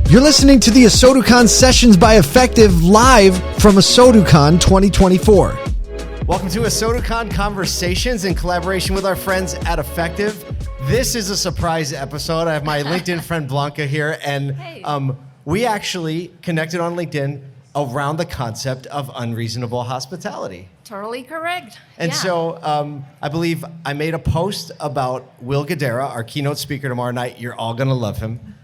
You're listening to the ASOTUCon Sessions by Effective live from ASOTUCon 2024. Welcome to ASOTUCon Conversations in collaboration with our friends at Effective. This is a surprise episode. I have my LinkedIn friend Blanca here, and we actually connected on LinkedIn around the concept of unreasonable hospitality. Totally correct. And so I believe I made a post about Will Guidara, our keynote speaker tomorrow night. You're all going to love him.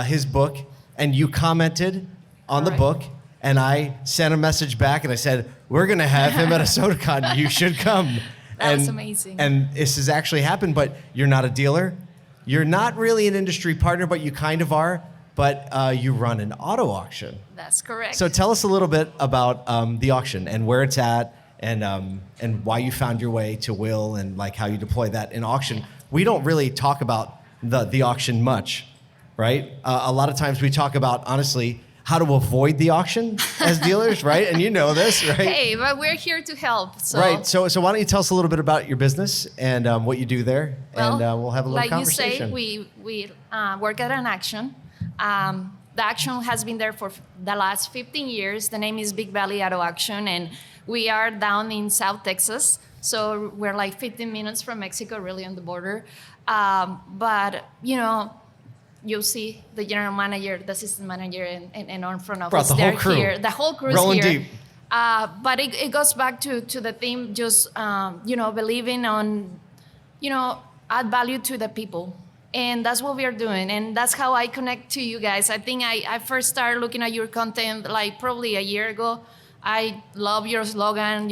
His book. And you commented on the book, and I sent a message back, and I said, we're going to have him at ASOTUCon. You should come. That was amazing. And this has actually happened, but you're not a dealer. You're not really an industry partner, but you kind of are. But you run an auto auction. That's correct. So tell us a little bit about the auction and where it's at, and why you found your way to Will, and like how you deploy that in auction. We don't really talk about the auction much. Right? A lot of times we talk about, honestly, how to avoid the auction as dealers, right? And you know this, right? Hey, but we're here to help. So. Right. So why don't you tell us a little bit about your business and what you do there, and we'll have a little conversation. Like you say, we work at an auction. The auction has been there for the last 15 years. The name is Big Valley Auto Auction, and we are down in South Texas. So we're like 15 minutes from Mexico, really on the border. But, you know, you'll see the general manager, the assistant manager, and on front office. The whole crew. Here. The whole crew Rolling is here. Deep. But it goes back to the theme, just, believing on, add value to the people. And that's what we are doing. And that's how I connect to you guys. I think I first started looking at your content like probably a year ago. I love your slogan,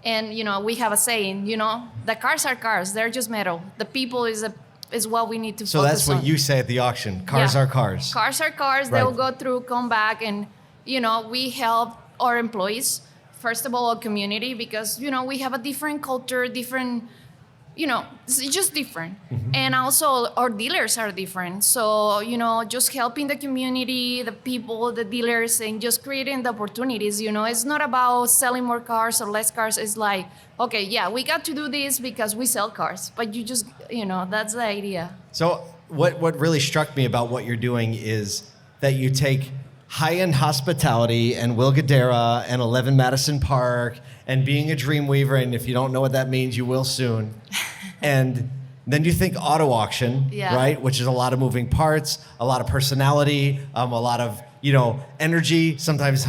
and, we have a saying, the cars are cars. They're just metal. The people is what we need to focus on. So that's what you say at the auction. Cars are cars. Cars are cars. Right. They will go through, come back, and, we help our employees, first of all, our community, because, we have a different culture, different, it's just different. Mm-hmm. And also our dealers are different. So, just helping the community, the people, the dealers, and just creating the opportunities, it's not about selling more cars or less cars. It's like, okay, yeah, we got to do this because we sell cars, but you just, that's the idea. So what really struck me about what you're doing is that you take high-end hospitality and Will Guidara and 11 Madison Park and being a dream weaver, and if you don't know what that means, you will soon. And then you think auto auction, right? Which is a lot of moving parts, a lot of personality, a lot of, energy, sometimes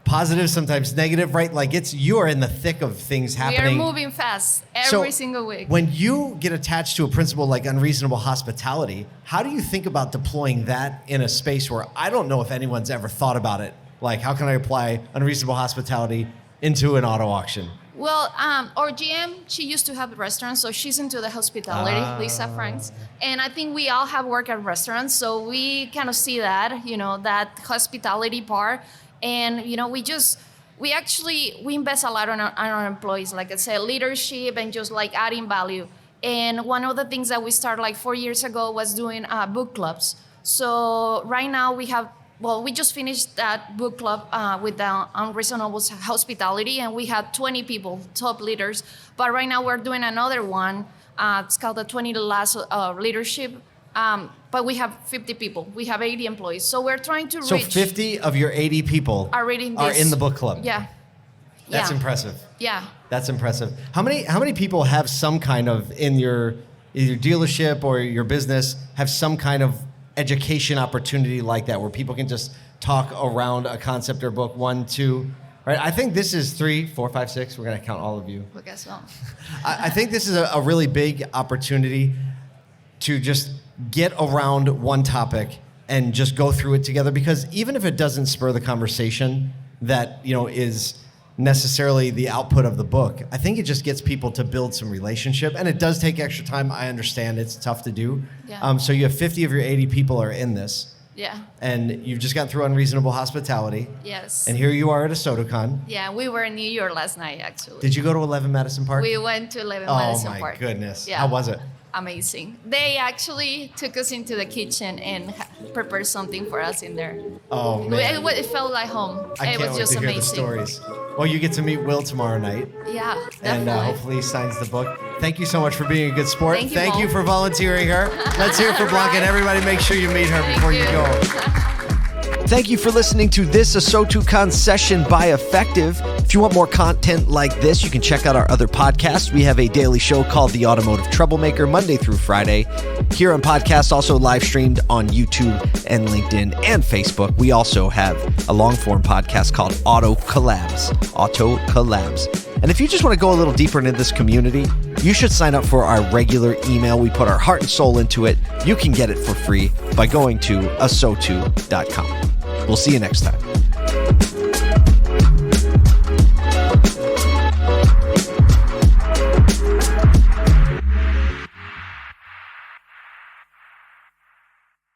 positive, sometimes negative, right? Like you are in the thick of things happening. We are moving fast every single week. When you get attached to a principle like unreasonable hospitality, how do you think about deploying that in a space where I don't know if anyone's ever thought about it? Like, how can I apply unreasonable hospitality into an auto auction? Well, our GM, she used to have restaurants, so she's into the hospitality, Lisa Franks. And I think we all have worked at restaurants, so we kind of see that, that hospitality part. And, we invest a lot on our employees, like I said, leadership and just like adding value. And one of the things that we started like 4 years ago was doing book clubs. So right now we just finished that book club with the Unreasonable Hospitality, and we had 20 people, top leaders. But right now we're doing another one. It's called the 20 Last Leadership. But we have 50 people. We have 80 employees. So we're trying to reach... So 50 of your 80 people are in the book club? Yeah. That's impressive. Yeah. That's impressive. How many people have some kind of, in your either dealership or your business, have some kind of education opportunity like that where people can just talk around a concept or book? 1, 2, right? I think this is 3, 4, 5, 6. We're going to count all of you. I guess so. I think this is a really big opportunity to just get around one topic and just go through it together, because even if it doesn't spur the conversation that, is necessarily the output of the book, I think it just gets people to build some relationship, and it does take extra time. I understand it's tough to do. Yeah. So you have 50 of your 80 people are in this. Yeah. And you've just gone through unreasonable hospitality. Yes. And here you are at ASOTUCon. Yeah, we were in New York last night, actually. Did you go to 11 Madison Park? We went to 11 Madison Park. Oh my goodness. Yeah. How was it? Amazing. They actually took us into the kitchen and prepared something for us in there. Oh man. It felt like home. I It can't was wait just to hear amazing. the stories. Well, you get to meet Will tomorrow night. Yeah, And definitely. hopefully he signs the book. Thank you so much for being a good sport. Thank you, Paul. for volunteering her. Let's hear it for Blanca, and everybody make sure you meet her before you go. Thank you for listening to this ASOTU session by Effective. If you want more content like this, you can check out our other podcasts. We have a daily show called The Automotive Troublemaker, Monday through Friday. Here on podcast, also live streamed on YouTube and LinkedIn and Facebook. We also have a long-form podcast called Auto Collabs. And if you just want to go a little deeper into this community, you should sign up for our regular email. We put our heart and soul into it. You can get it for free by going to asotu.com. We'll see you next time.